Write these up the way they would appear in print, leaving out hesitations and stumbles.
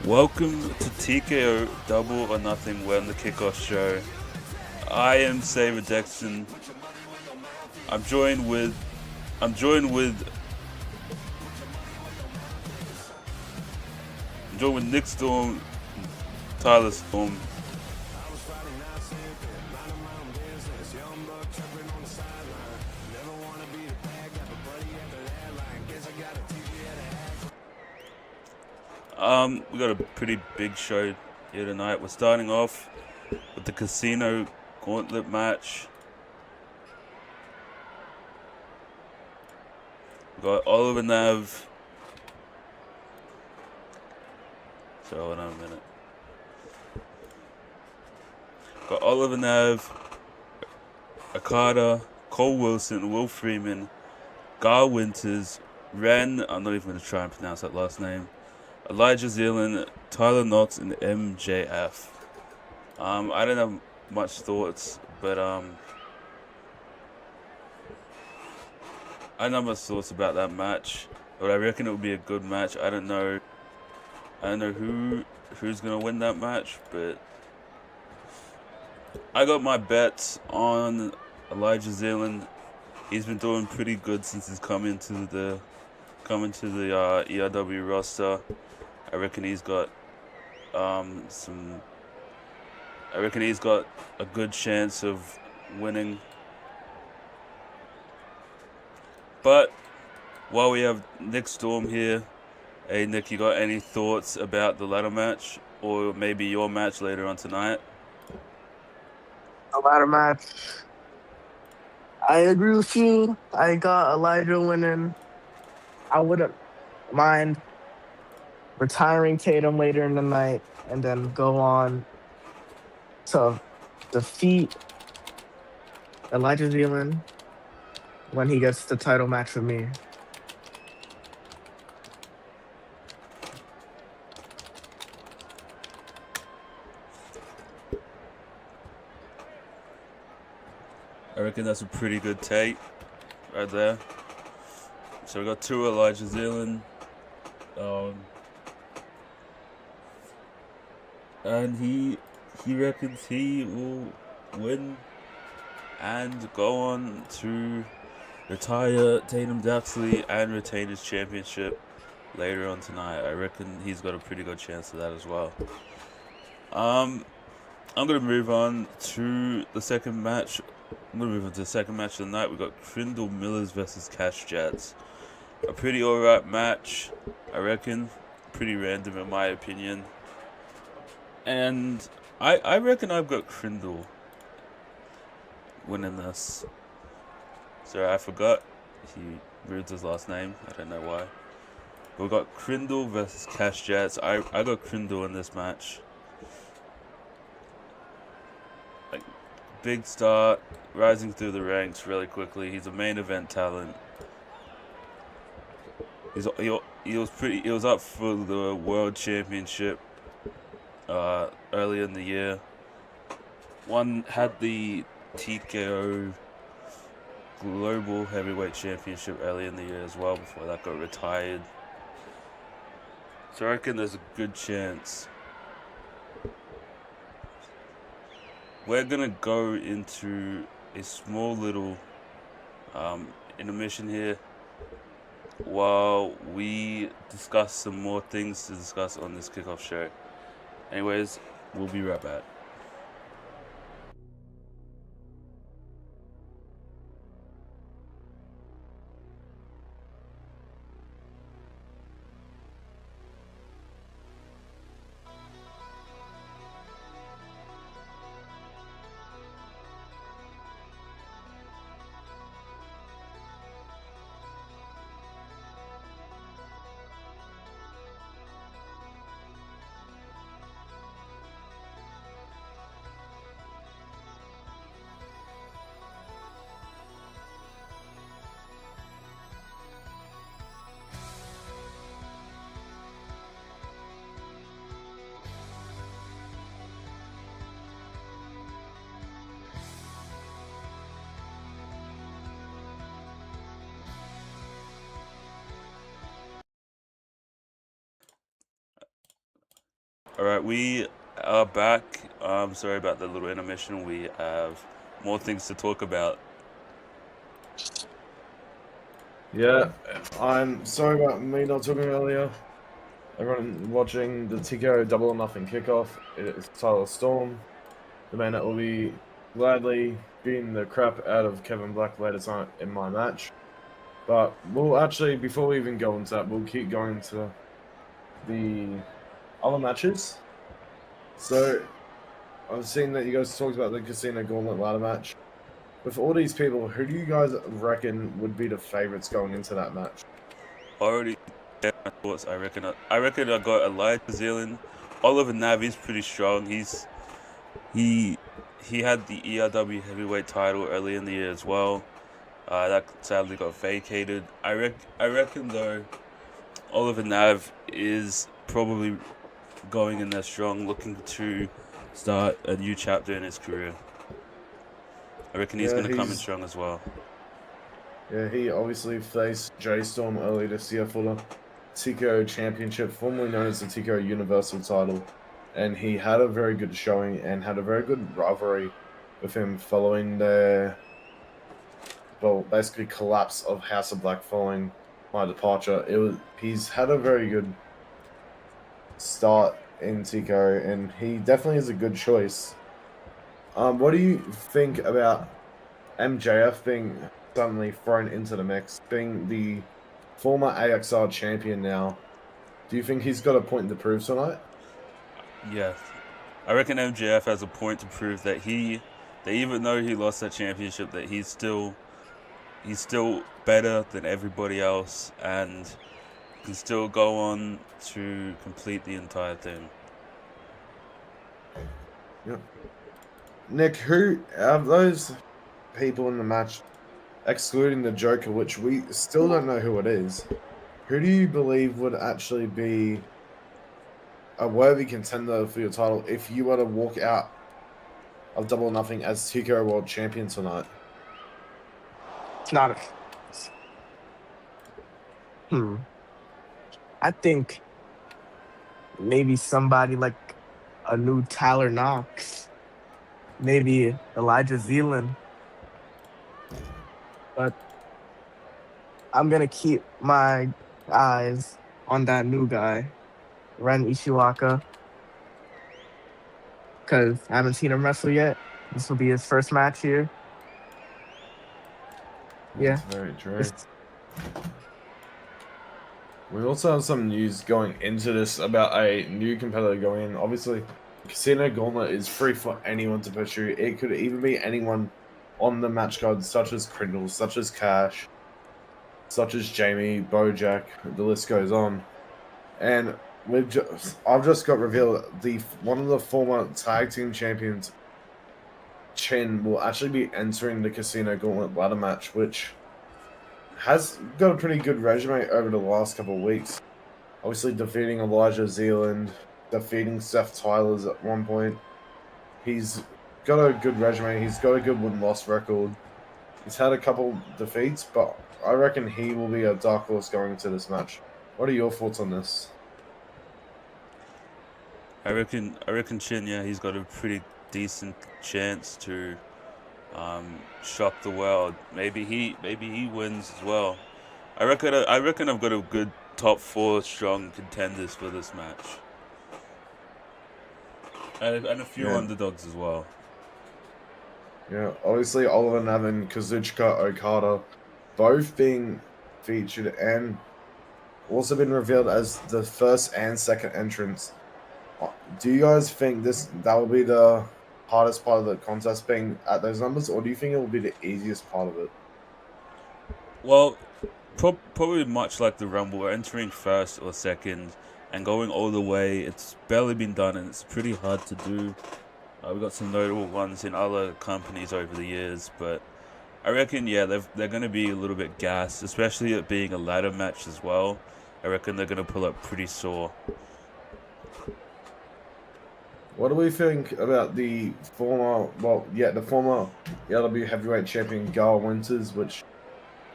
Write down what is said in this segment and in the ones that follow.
Welcome to TKO Double or Nothing. We're on the Kickoff show. I am Saber Dexton. I'm joined with Nick Storm, Tyler Storm. We got a pretty big show here tonight. We're starting off with the Casino Gauntlet match. We got Oliver Nav. So hold on a minute. Got Oliver Nav, Akada, Cole Wilson, Will Freeman, Gar Winters, Ren. I'm not even going to try and pronounce that last name. Elijah Zealand, Tyler Knox, and MJF. I don't have much thoughts, but I don't have much thoughts about that match. But I reckon it will be a good match. I don't know who's gonna win that match, but I got my bets on Elijah Zealand. He's been doing pretty good since he's come into the ERW roster. I reckon he's got I reckon he's got a good chance of winning. But while we have Nick Storm here, hey Nick, you got any thoughts about the ladder match or maybe your match later on tonight? The ladder match. I agree with you. I got Elijah winning. I wouldn't mind retiring Tatum later in the night and then go on to defeat Elijah Zealand when he gets the title match with me. I reckon that's a pretty good take right there. So we got two Elijah Zealand. And he reckons he will win and go on to retire Tatum Daxley and retain his championship later on tonight. I reckon he's got a pretty good chance of that as well. I'm gonna move on to the second match. I'm gonna move on to the second match of the night. We got Crindle Millers versus Cash Jets. A pretty alright match, I reckon. Pretty random in my opinion. And I reckon I've got Crindle winning this. Sorry, I forgot. He moved his last name. I don't know why. But we got Crindle versus Cash Jets. I got Crindle in this match. Like, big start, rising through the ranks really quickly. He's a main event talent. He was up for the World Championship earlier in the year. Had the TKO Global Heavyweight Championship earlier in the year as well before that got retired. So I reckon there's a good chance. We're gonna go into a small little intermission here while we discuss some more things to discuss on this kickoff show. Anyways, we'll be right back. All right, we are back. Sorry about the little intermission. We have more things to talk about. Yeah, I'm sorry about me not talking earlier. Everyone watching the TKO Double or Nothing Kickoff. It's Tyler Storm, the man that will be gladly beating the crap out of Kevin Black later tonight in my match. But we'll actually, before we even go into that, we'll keep going to the other matches. So I've seen that you guys talked about the Casino Gauntlet ladder match. With all these people, who do you guys reckon would be the favorites going into that match? Already, yeah, my thoughts. I got Elijah Zealand. Oliver Navy's pretty strong. He he had the ERW heavyweight title early in the year as well. That sadly got vacated. I reckon though, Oliver Nav is probably going in there strong, looking to start a new chapter in his career. I reckon he's Yeah, going to come in strong as well. Yeah, he obviously faced J Storm early this year for the TKO Championship, formerly known as the TKO Universal title. And he had a very good showing and had a very good rivalry with him following their, well, basically collapse of House of Black following my departure. He's had a very good start in TKO, and he definitely is a good choice. What do you think about MJF being suddenly thrown into the mix, being the former AXR champion now? Do you think he's got a point to prove tonight? Yeah, I reckon MJF has a point to prove that even though he lost that championship, that he's still better than everybody else and can still go on to complete the entire thing. Yep. Nick, who of those people in the match, excluding the Joker, which we still don't know who it is, who do you believe would actually be a worthy contender for your title if you were to walk out of Double or Nothing as TKO World Champion tonight? It's not a. I think maybe somebody like a new Tyler Knox, maybe Elijah Zealand. But I'm gonna keep my eyes on that new guy, Ren Ishiwaka, because I haven't seen him wrestle yet. This will be his first match here. Yeah. That's very true. We also have some news going into this about a new competitor going in. Obviously, Casino Gauntlet is free for anyone to pursue. It could even be anyone on the match card, such as Crindle, such as Cash, such as Jamie, Bojack, the list goes on. And I've just got revealed one of the former tag team champions, Chin, will actually be entering the Casino Gauntlet ladder match, which has got a pretty good resume over the last couple of weeks. Obviously defeating Elijah Zealand, defeating Seth Tyler's at one point. He's got a good resume. He's got a good win-loss record. He's had a couple defeats, but I reckon he will be a dark horse going into this match. What are your thoughts on this? I reckon Chin, yeah, he's got a pretty decent chance to shock the world. Maybe he wins as well. I reckon I've got a good top 4 strong contenders for this match, and a few underdogs as well. Yeah, obviously Oliver Nevin, Kazuchika Okada, both being featured and also been revealed as the first and second entrants. Do you guys think that will be the hardest part of the contest, being at those numbers, or do you think it will be the easiest part of it? Well, probably much like the Rumble, we're entering first or second and going all the way. It's barely been done and it's pretty hard to do. We've got some notable ones in other companies over the years, but I reckon, yeah, they're going to be a little bit gassed, especially it being a ladder match as well. I reckon they're going to pull up pretty sore. What do we think about the former ELW heavyweight champion Gal Winters, which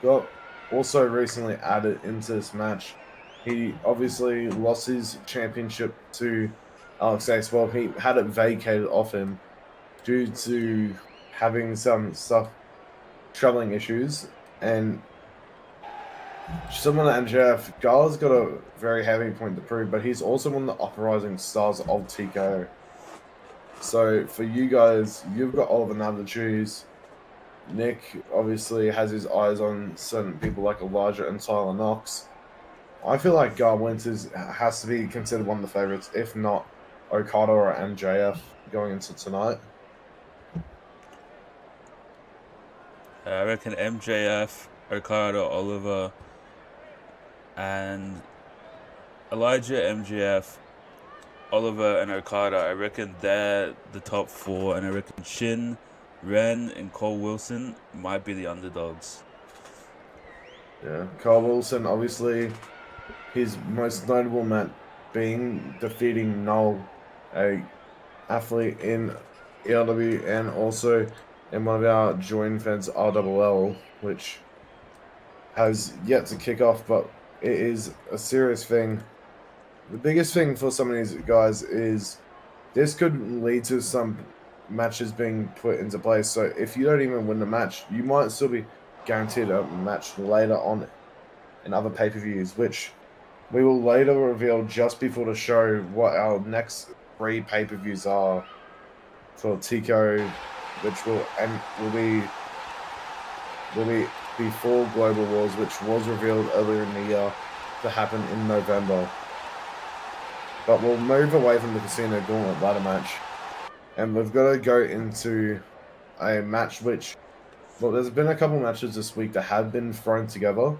got also recently added into this match? He obviously lost his championship to Alex Ace, well, he had it vacated off him due to having some stuff, troubling issues, and someone at MJF, Gala's got a very heavy point to prove, but he's also one of the uprising stars of TKO. So for you guys, you've got Oliver now to choose. Nick obviously has his eyes on certain people like Elijah and Tyler Knox. I feel like Gar Winters has to be considered one of the favorites, if not Okada or MJF going into tonight. I reckon MJF, Okada, Oliver, and Elijah, MJF, Oliver, and Okada. I reckon they're the top 4, and I reckon Shin, Ren, and Cole Wilson might be the underdogs. Yeah, Cole Wilson, obviously, his most notable match being defeating Noel, a athlete in ELW and also in one of our joint events, RLL, which has yet to kick off, but it is a serious thing. The biggest thing for some of these guys is this could lead to some matches being put into place. So if you don't even win the match, you might still be guaranteed a match later on in other pay-per-views, which we will later reveal just before the show what our next 3 pay-per-views are for TKO, which will be before Global Wars, which was revealed earlier in the year to happen in November. But we'll move away from the Casino Gauntlet ladder match, and we've got to go into a match which, well, there's been a couple matches this week that have been thrown together,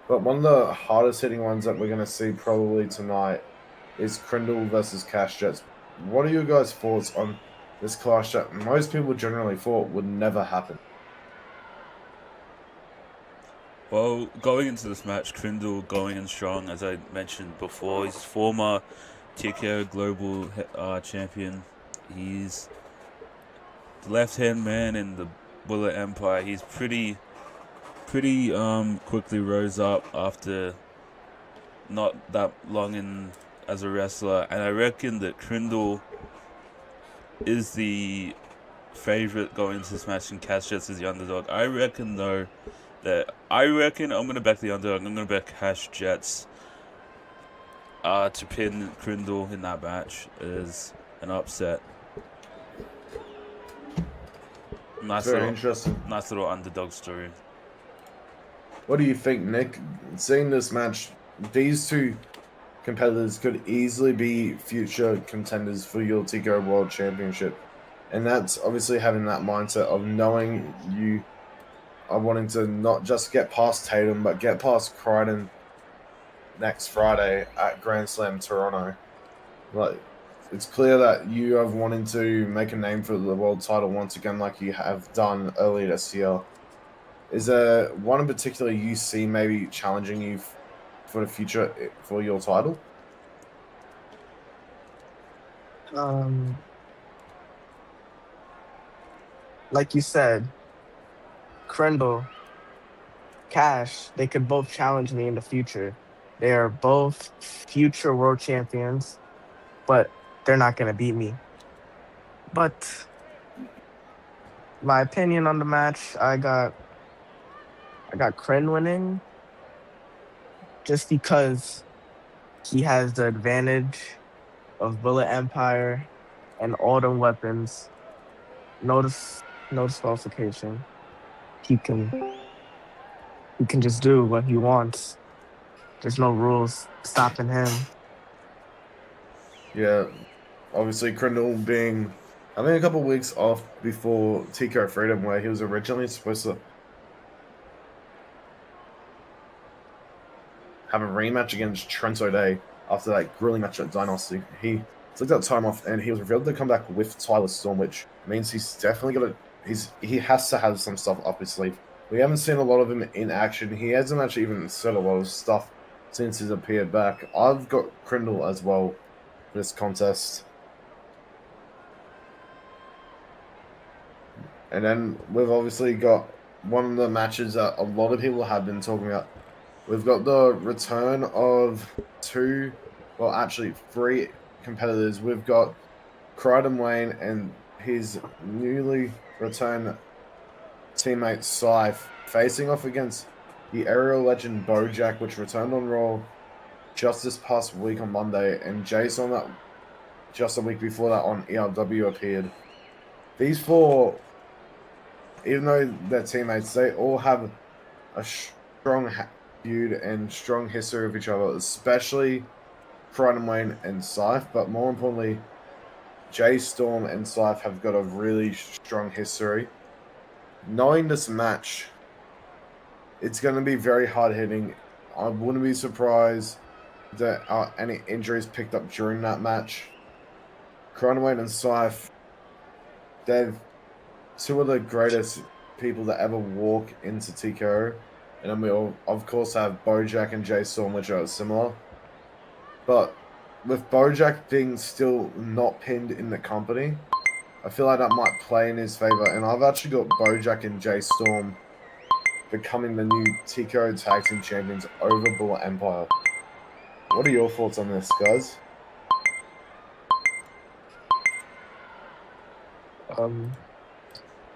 but one of the hardest hitting ones that we're going to see probably tonight is Crindle versus Cash Jets. What are your guys' thoughts on this clash that most people generally thought would never happen? Well, going into this match, Crindle going in strong, as I mentioned before. He's former TKO Global Champion. He's the left-hand man in the Bullet Empire. He's pretty quickly rose up after not that long in as a wrestler, and I reckon that Crindle is the favorite going into this match, and Cash Jets is the underdog. I reckon I'm gonna back the underdog. I'm gonna back Cash Jets to pin Crindle in that match is an upset. Very interesting. Nice little underdog story. What do you think, Nick? Seeing this match, these 2 competitors could easily be future contenders for your TKO World Championship. And that's obviously having that mindset of knowing you are wanting to not just get past Tatum, but get past Crichton next Friday at Grand Slam Toronto. Like, it's clear that you are wanting to make a name for the world title once again, like you have done earlier this year. Is there one in particular you see maybe challenging you for the future for your title? Like you said, Crendel, Cash, they could both challenge me in the future. They are both future world champions, but they're not going to beat me. But my opinion on the match, I got Kren winning just because he has the advantage of Bullet Empire and all the weapons. No disqualification. He can just do what he wants. There's no rules stopping him. Yeah, obviously Crindle being, I think, a couple of weeks off before TKO Freedom, where he was originally supposed to have a rematch against Trent O'Day after that grueling match at Dynasty. He took that time off, and he was revealed to come back with Tyler Storm, which means he's definitely he has to have some stuff up his sleeve. We haven't seen a lot of him in action. He hasn't actually even said a lot of stuff since he's appeared back. I've got Crindle as well for this contest. And then we've obviously got one of the matches that a lot of people have been talking about. We've got the return of three competitors. We've got Crichton Wayne and his newly returned teammate Scythe facing off against the aerial legend Bojack, which returned on Raw just this past week on Monday, and Jason that just a week before that on ERW appeared. These four, even though they're teammates, they all have a strong feud and strong history of each other, especially Crichton Wayne and Scythe, but more importantly, Jay Storm and Scythe have got a really strong history. Knowing this match, it's going to be very hard hitting. I wouldn't be surprised that any injuries picked up during that match. Crichton Wayne and Scythe, they're two of the greatest people that ever walk into TKO. And then we all, of course, have Bojack and Jay Storm, which are similar. But with Bojack being still not pinned in the company, I feel like that might play in his favor. And I've actually got Bojack and Jay Storm becoming the new TKO Tag Team Champions over Bullet Empire. What are your thoughts on this, guys?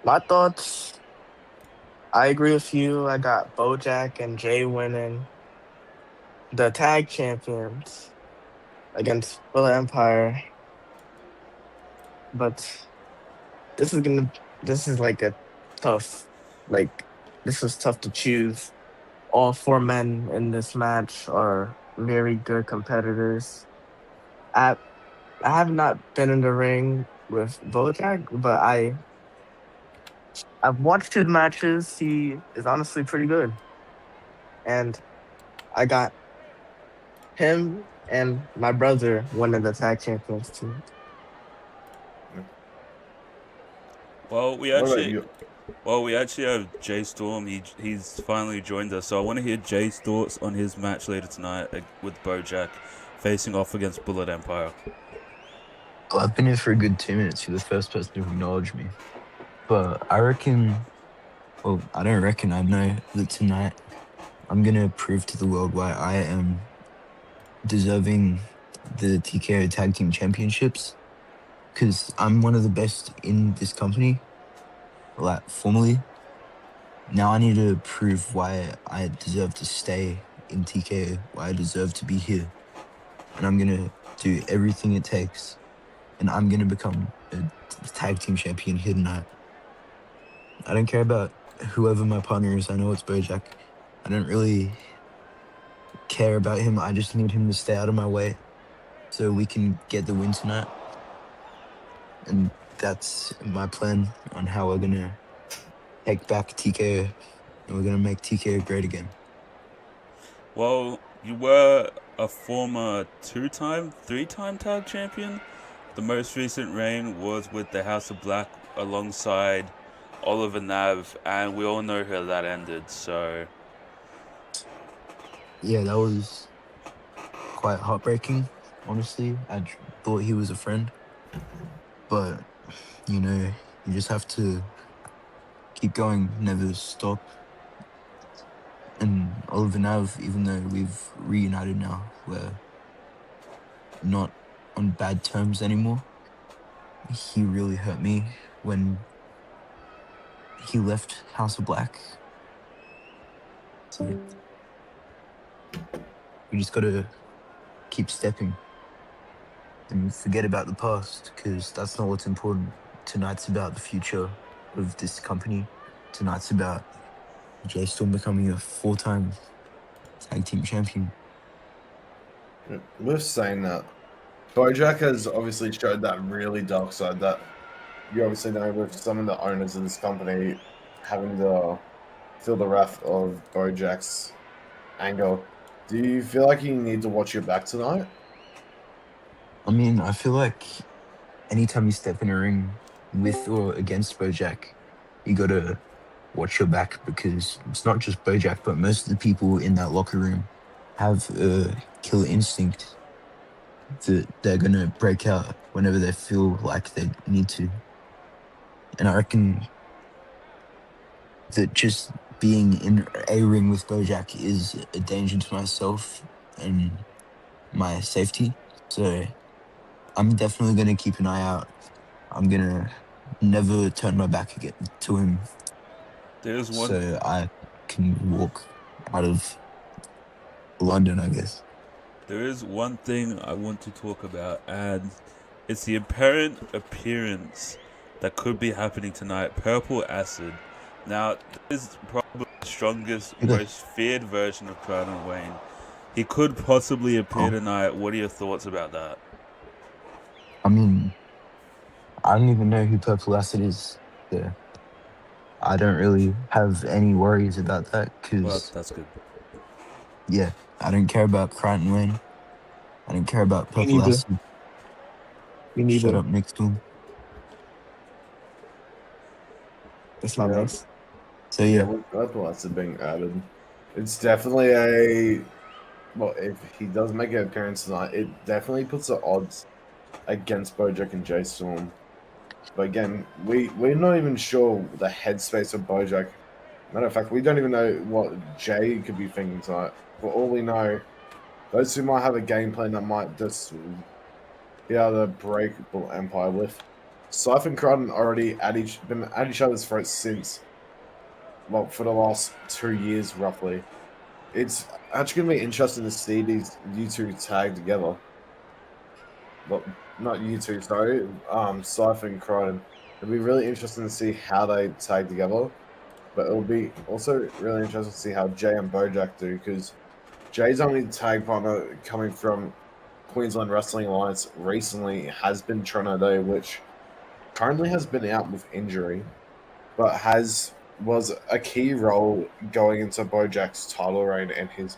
My thoughts, I agree with you. I got Bojack and Jay winning the tag champions against Bullet Empire. But this is like a tough, like, this is tough to choose. All four men in this match are very good competitors. I I have not been in the ring with Bojack, but I've watched his matches. He is honestly pretty good, and I got him and my brother winning the tag champions team. Well, we What about actually you? have Jay Storm. He's finally joined us, so I want to hear Jay's thoughts on his match later tonight with Bojack facing off against Bullet Empire. Well, I've been here for a good 2 minutes. You're the first person to acknowledge me. But I reckon, well, I don't reckon, I know that tonight I'm going to prove to the world why I am deserving the TKO Tag Team Championships. Because I'm one of the best in this company, like, formally. Now I need to prove why I deserve to stay in TKO, why I deserve to be here. And I'm going to do everything it takes. And I'm going to become a tag team champion here tonight. I don't care about whoever my partner is. I know it's Bojack. I don't really care about him. I just need him to stay out of my way so we can get the win tonight. And that's my plan on how we're going to take back TKO. And we're going to make TKO great again. Well, you were a former three-time tag champion. The most recent reign was with the House of Black alongside Oliver Nav, and we all know how that ended, so... Yeah, that was quite heartbreaking, honestly. I thought he was a friend. But, you know, you just have to keep going, never stop. And Oliver Nav, even though we've reunited now, we're not on bad terms anymore. He really hurt me when he left House of Black. So we just gotta keep stepping and forget about the past, because that's not what's important. Tonight's about the future of this company. Tonight's about Jay Storm becoming a 4-time tag team champion. With saying that, Bojack has obviously showed that really dark side that you obviously know with some of the owners of this company having to feel the wrath of Bojack's anger. Do you feel like you need to watch your back tonight? I mean, I feel like anytime you step in a ring with or against Bojack, you gotta watch your back, because it's not just Bojack, but most of the people in that locker room have a killer instinct that they're gonna break out whenever they feel like they need to. And I reckon that just being in a ring with Bojack is a danger to myself and my safety. So I'm definitely gonna keep an eye out. I'm gonna never turn my back again to him, There's one. so I can walk out of London, I guess. There is one thing I want to talk about, and it's the apparent appearance that could be happening tonight. Purple Acid. Now, this is probably the strongest, Okay. most feared version of Crown Wayne. He could possibly appear Oh. tonight. What are your thoughts about that? I mean, I don't even know who Purple Acid is. So I don't really have any worries about that Well, because, that's good. yeah, I don't care about Crichton Wayne. I don't care about Me Purple neither. Acid. Me Shut neither. up next to him. That's not Yeah. nice. So, Yeah, yeah. with Purple Acid being added, it's definitely a. Well, if he does make an appearance tonight, it definitely puts the odds against Bojack and Jay Storm. But again, we're not even sure the headspace of Bojack. Matter of fact, we don't even know what Jay could be thinking tonight. For all we know, those two might have a game plan that might just be able to break Bull Empire with. Scythe and Crichton already been at each other's throats since, well, for the last 2 years roughly. It's actually gonna be interesting to see these you two tag together. Well, not you two, sorry. Scythe and Crichton. It'll be really interesting to see how they tag together. But it'll be also really interesting to see how Jay and Bojack do, because Jay's only tag partner coming from Queensland Wrestling Alliance recently has been Tornado, which currently has been out with injury, but was a key role going into Bojack's title reign and his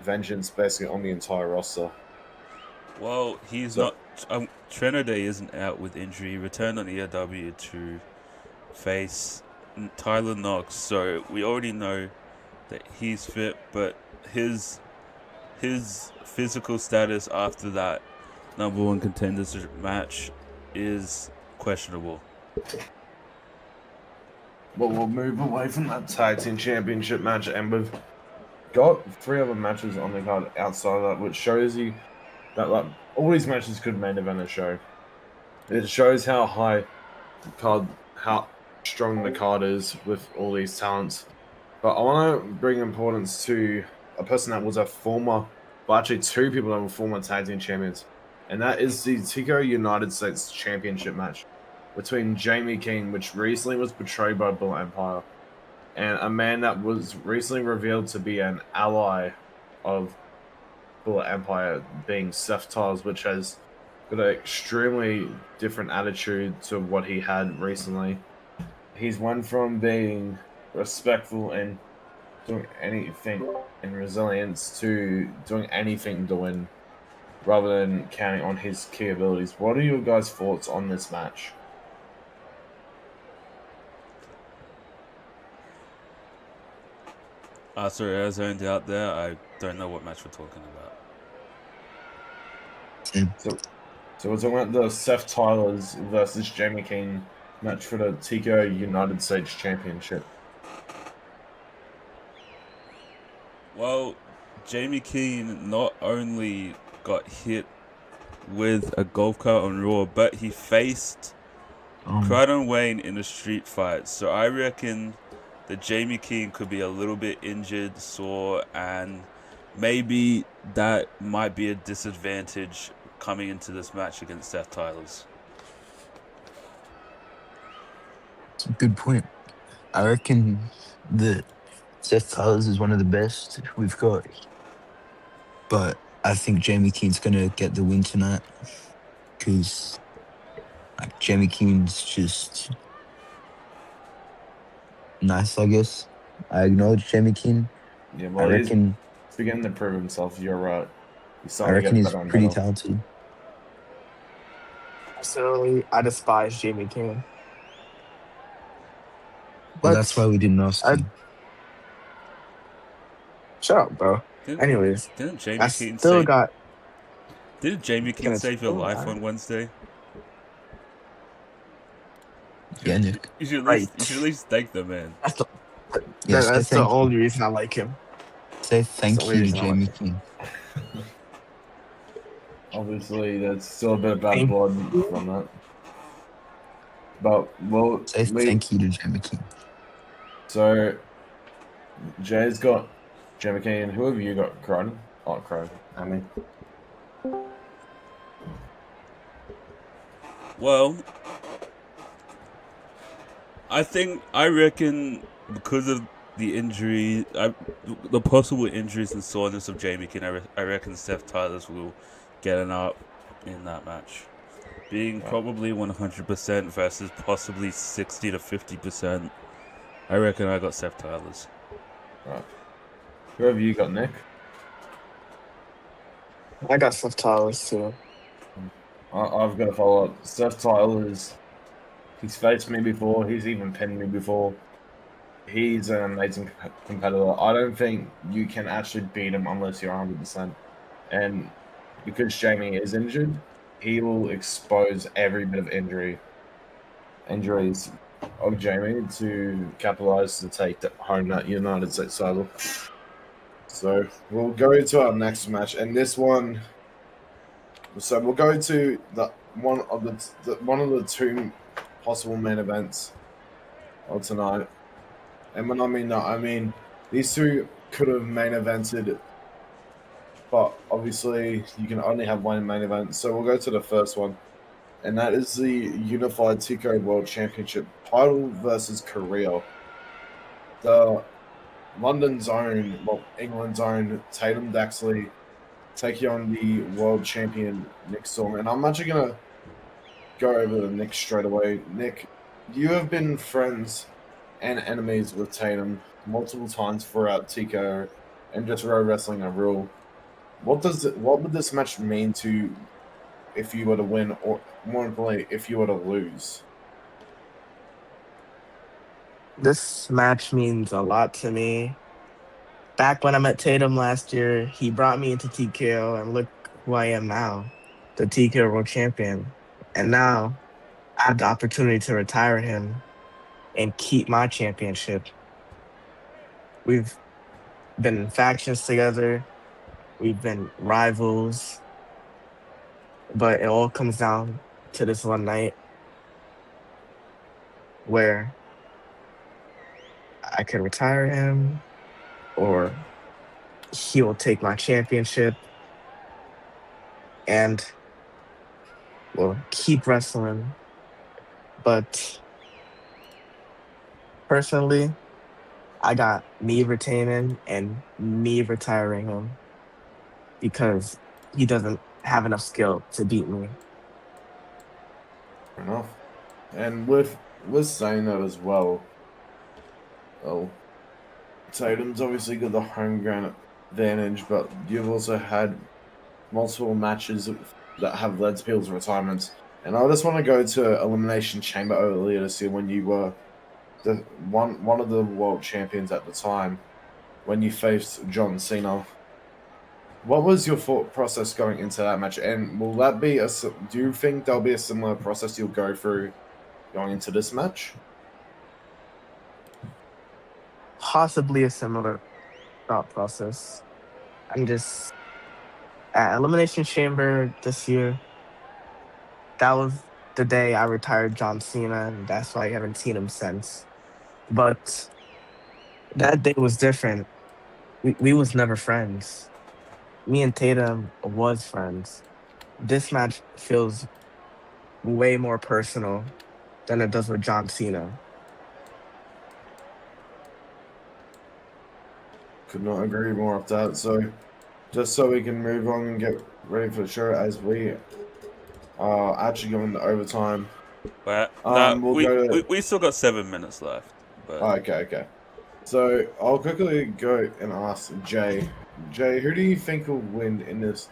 vengeance basically on the entire roster. Well, he's So not. Trinidad isn't out with injury. He returned on ERW to face Tyler Knox, so we already know that he's fit, but his physical status after that number one contenders match is questionable. but we'll move away from that tag team championship match, and we've got 3 other matches on the card outside of that, which shows you that like all these matches could main event a show. It shows how how strong the card is with all these talents. But I want to bring importance to a person that was a former, well, actually 2 people that were former tag team champions, and that is the TKO United States Championship match between Jamie King, which recently was betrayed by Bull Empire, and a man that was recently revealed to be an ally of Bull Empire, being Seth Tiles, which has got an extremely different attitude to what he had recently. He's went from being respectful and doing anything in resilience to doing anything to win rather than counting on his key abilities. What are your guys' thoughts on this match? Sorry, I zoned out there. I don't know what match we're talking about. So we're talking about the Seth Tylers versus Jamie King match for the TKO United States Championship. Well, Jamie Keane not only got hit with a golf cart on Raw, but he faced Crichton Wayne in a street fight. So I reckon that Jamie Keane could be a little bit injured, sore, and maybe that might be a disadvantage coming into this match against Seth Tylers. That's a good point. I reckon that Seth Tyler's is one of the best we've got. But I think Jamie Keen's going to get the win tonight because like, Jamie Keen's just nice, I guess. I acknowledge Jamie Keen. Yeah, I well, reckon he's beginning to prove himself. You're right. He's I starting reckon to get he's better and pretty better. talented. Personally, I despise Jamie King. Well, But that's why we didn't ask I you. shut up, bro. Anyways, Didn't Jamie I Keane still say? got. Didn't Jamie Keane Gonna save your still life got- on Wednesday? Yeah, Nick. You should Right. at least thank the man. That's the, Yeah, say that's the thank you. only reason I like him. Say thank only you to reason I like Jamie it. King. Obviously, there's still a bit of bad Thank blood you. from that. But well, Say thank you to Gemma King. so Jay's got Gemma King. Who have you got? Crichton? Oh, Crichton. I mean, Well, I reckon because of the injury, the possible injuries and soreness of Jamie King, I reckon Seth Tyler's will get an up in that match, being probably 100% versus possibly 60 to 50%. I reckon I got Seth Tyler's. right. Who have you got, Nick? I got Seth Towers too. I've got to follow up. Seth Tyler's. He's faced me before. He's even pinned me before. He's an amazing competitor. I don't think you can actually beat him unless you're 100%. And because Jamie is injured, he will expose every bit of injuries of Jamie to capitalize to take home that United States title. So we'll go to our next match, and this one. So we'll go to the one of the two possible main events of tonight. And when I mean that, I mean these two could have main evented, but obviously you can only have one main event. So we'll go to the first one, and that is the Unified TKO World Championship title versus Korea. The London's own, well, England's own Tatum Daxley taking on the world champion Nick Storm. And I'm actually going to go over to Nick straight away. Nick, you have been friends and enemies with Tatum multiple times throughout TKO and just Pro Wrestling overall. What would this match mean to you if you were to win, or more importantly, if you were to lose? This match means a lot to me. Back when I met Tatum last year, he brought me into TKO, and look who I am now, the TKO World Champion. And now I have the opportunity to retire him and keep my championship. We've been in factions together, we've been rivals, but it all comes down to this one night where I could retire him or he will take my championship and will keep wrestling. But personally, I got me retaining and me retiring him because he doesn't have enough skill to beat me. Fair enough. And with saying that as well, Tatum's obviously got the home ground advantage, but you've also had multiple matches that have led to people's retirements. And I just want to go to Elimination Chamber earlier to see when you were the one of the world champions at the time, when you faced John Cena. What was your thought process going into that match? And will that be do you think there'll be a similar process you'll go through going into this match? Possibly a similar thought process. I'm just at Elimination Chamber this year. That was the day I retired John Cena, and that's why I haven't seen him since. But that day was different. We was never friends. Me and Tatum was friends. This match feels way more personal than it does with John Cena. Could not agree more with that. So, just so we can move on and get ready for the show, as we are actually going to overtime. But we'll go to... we still got 7 minutes left. But Okay. So I'll quickly go and ask Jay. Jay, who do you think will win in this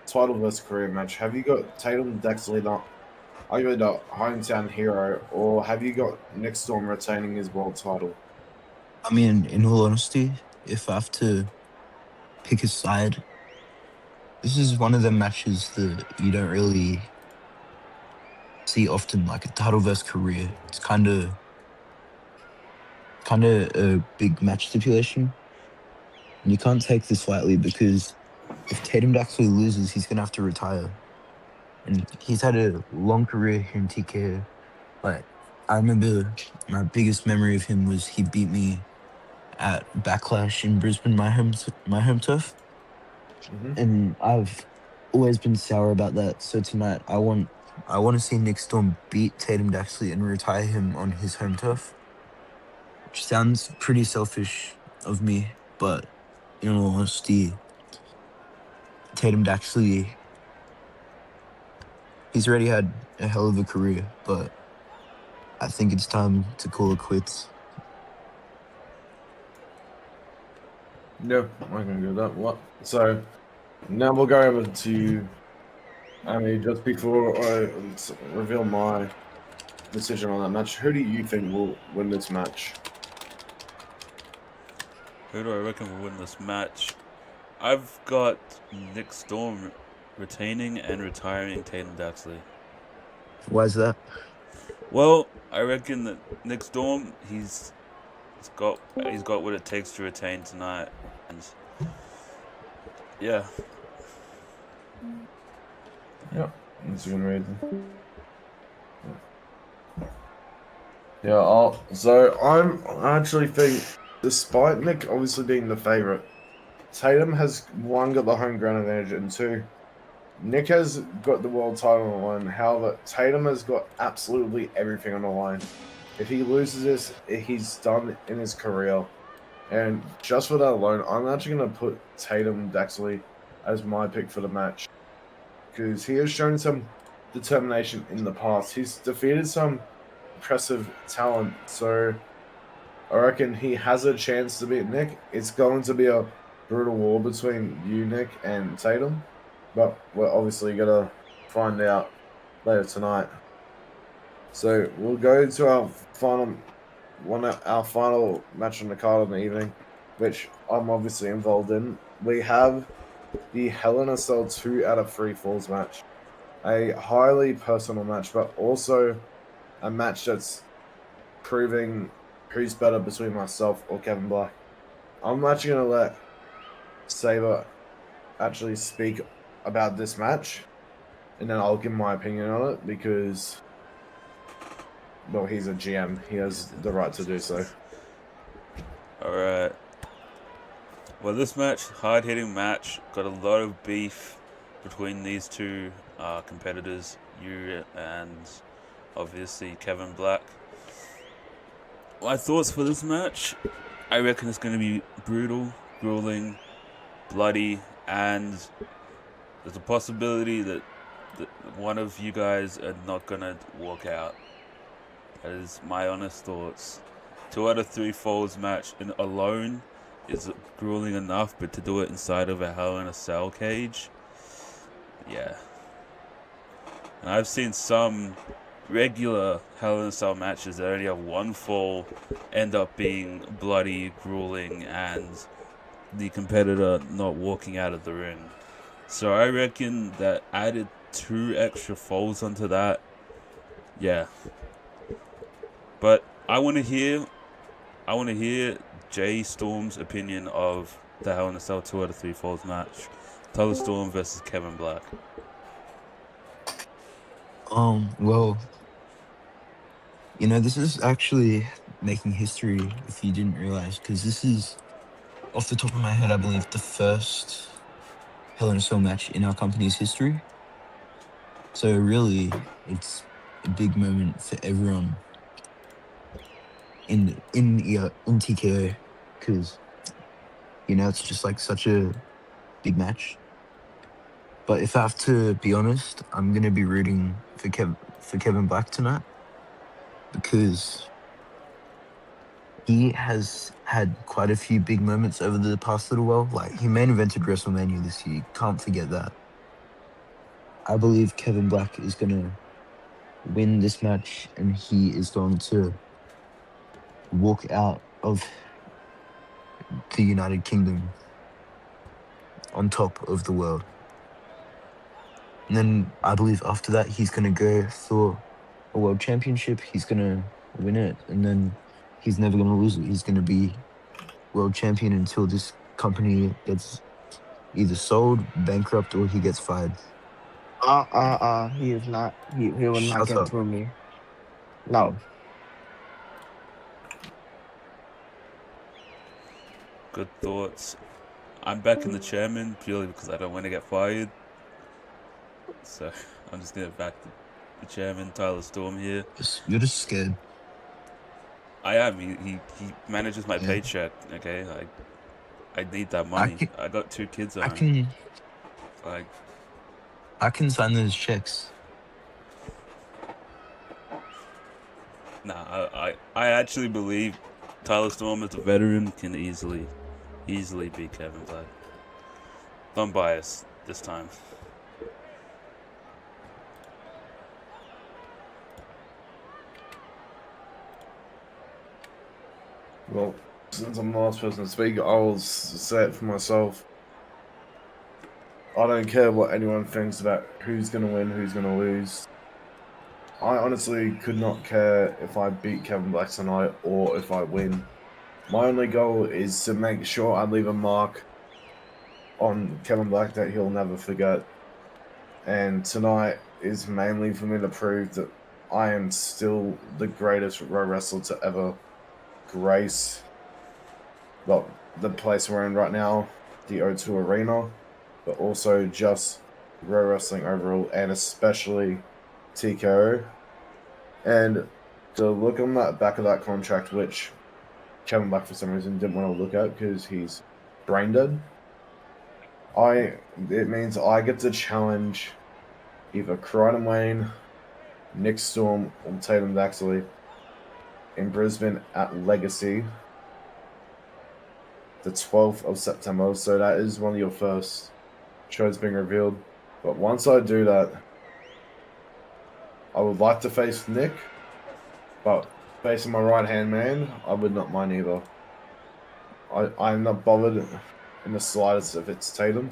title versus career match? Have you got Tatum Daxley, arguably the hometown hero, or have you got Nick Storm retaining his world title? I mean, in all honesty, if I have to pick a side, this is one of the matches that you don't really see often, like a title versus career. It's kind of a big match stipulation. And you can't take this lightly because if Tatum Daxley loses, he's going to have to retire. and he's had a long career here in TKO. Like, I remember my biggest memory of him was he beat me at Backlash in Brisbane, my home turf, Hmm. and I've always been sour about that. So tonight, I want to see Nick Storm beat Tatum Daxley and retire him on his home turf, which sounds pretty selfish of me, but in all honesty, Tatum Daxley, he's already had a hell of a career, but I think it's time to call it quits. Yeah, I can do that. What? So now we'll go over to. I mean, just before I reveal my decision on that match, who do you think will win this match? Who do I reckon will win this match? I've got Nick Storm retaining and retiring Tatum Daxley. Why is that? Well, I reckon that Nick Storm, he's got what it takes to retain tonight, and yeah, Yeah, that's a good reason. Yeah, I actually think, despite Nick obviously being the favorite, Tatum has one got the home ground advantage, and two, Nick has got the world title on the line. However, Tatum has got absolutely everything on the line. If he loses this, he's done in his career. And just for that alone, I'm actually going to put Tatum Daxley as my pick for the match because he has shown some determination in the past. He's defeated some impressive talent, so I reckon he has a chance to beat Nick. It's going to be a brutal war between you, Nick, and Tatum, but we're obviously going to find out later tonight. So we'll go to our final match on the card of the evening, which I'm obviously involved in. We have the Hell in a Cell 2 out of 3 Falls match. A highly personal match, but also a match that's proving who's better between myself or Kevin Black. I'm actually going to let Saber actually speak about this match, and then I'll give my opinion on it because, well, he's a GM. He has the right to do so. alright. Well, this match, hard-hitting match, got a lot of beef between these two competitors, you and obviously Kevin Black. My thoughts for this match, I reckon it's going to be brutal, grueling, bloody, and there's a possibility that one of you guys are not going to walk out. That is my honest thoughts. 2 out of 3 Falls match alone is grueling enough, but to do it inside of a Hell in a Cell cage, yeah. And I've seen some regular Hell in a Cell matches that only have 1 fall end up being bloody, grueling, and the competitor not walking out of the ring. So I reckon that added 2 extra falls onto that, yeah. But I want to hear Jay Storm's opinion of the Hell in a Cell 2 out of 3 Falls match. Tyler Storm versus Kevin Black. Well, this is actually making history if you didn't realize, because this is, off the top of my head, I believe the first Hell in a Cell match in our company's history. So really, it's a big moment for everyone in TKO, because it's just like such a big match. But if I have to be honest, I'm gonna be rooting for Kevin Black tonight, because he has had quite a few big moments over the past little while. Like, he main evented WrestleMania this year. Can't forget that. I believe Kevin Black is gonna win this match, and he is going to walk out of the United Kingdom on top of the world. And then I believe after that, he's going to go for a world championship. He's going to win it, and then he's never going to lose it. He's going to be world champion until this company gets either sold, bankrupt, or he gets fired. He is not. He will not Shut get up. through me. No. Good thoughts. I'm back in the chairman purely because I don't want to get fired. So I'm just gonna back the chairman, Tyler Storm here. You're just scared. I am. He manages my Yeah. paycheck. Okay, I need that I money. can, I got 2 kids at I home. can, Like, I can sign those checks. nah. I actually believe Tyler Storm as a veteran can easily beat Kevin Black. I'm biased this time. Well, since I'm the last person to speak, I will say it for myself. I don't care what anyone thinks about who's going to win, who's going to lose. I honestly could not care if I beat Kevin Black tonight or if I win. My only goal is to make sure I leave a mark on Kevin Black that he'll never forget. And tonight is mainly for me to prove that I am still the greatest pro wrestler to ever grace the place we're in right now, the O2 Arena, but also just pro wrestling overall, and especially TKO. And to look on that back of that contract, which Kevin Black for some reason didn't want to look at because he's brain dead. It means I get to challenge either Crichton Wayne, Nick Storm, or Tatum Daxley in Brisbane at Legacy the 12th of September. So that is one of your first shows being revealed. But once I do that, I would like to face Nick, but facing my right hand man, I would not mind either. I'm not bothered in the slightest if it's Tatum.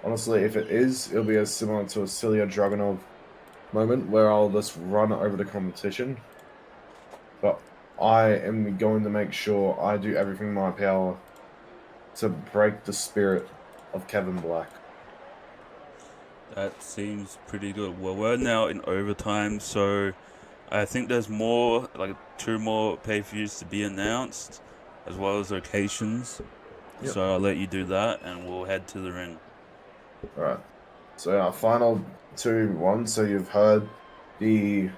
Honestly, if it is, it'll be as similar to a Celia Dragunov moment where I'll just run over the competition. But I am going to make sure I do everything in my power to break the spirit of Kevin Black. That seems pretty good. Well, we're now in overtime, so I think there's more, like 2 more pay-per-views to be announced, as well as locations. Yep. So I'll let you do that, and we'll head to the ring. Alright. So our final 2-1. So you've heard the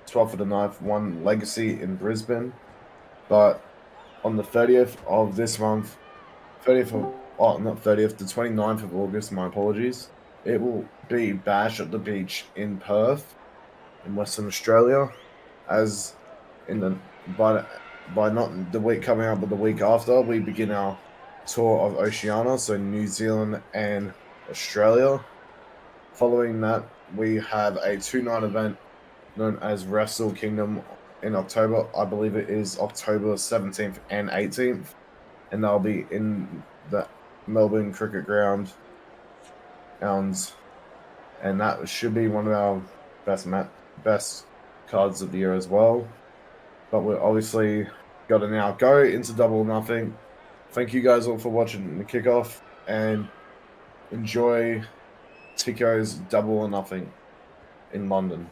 12th of the 9th, one Legacy in Brisbane. But on the 30th of this month, not 30th, the 29th of August, my apologies, it will be Bash at the Beach in Perth, in Western Australia, as in the by not the week coming up, but the week after, we begin our tour of Oceania, so New Zealand and Australia. Following that, we have a 2-night event known as Wrestle Kingdom in October. I believe it is October 17th and 18th, and they'll be in the Melbourne Cricket Grounds, and that should be one of our best cards of the year as well. But we're obviously got to now go into Double or Nothing. Thank you guys all for watching the kickoff, and enjoy TKO's Double or Nothing in London.